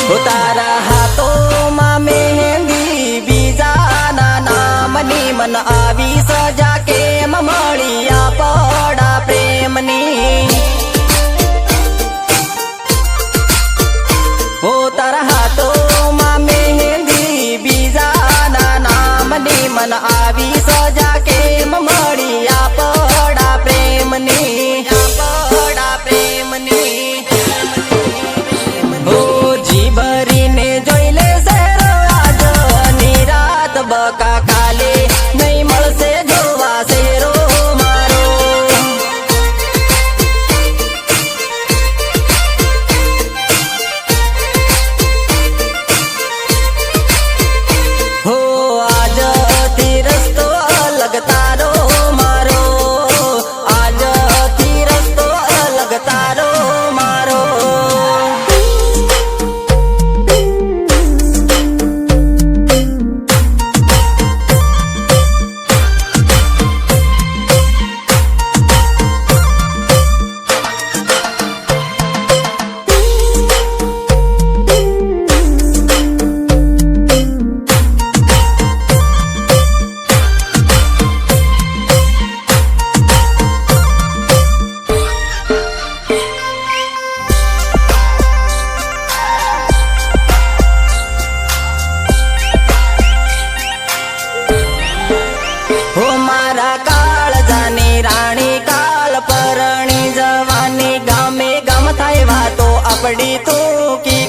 તારા હાથોમાં મહેંદી બીજાના નામની મન આવી સજા કેમ મળી આપડા પ્રેમની હો તારા હાથોમાં મહેંદી બીજાના નામની મન આવી સજા કેમ મળી આપડા પ્રેમની આપડા પ્રેમની બકા કાલે નહીં મળશે જોવા શેરો મારો હો આજથી રસ્તો અલગ તારો મારો આજથી રસ્તો અલગ તારો મારો આપડી તો કી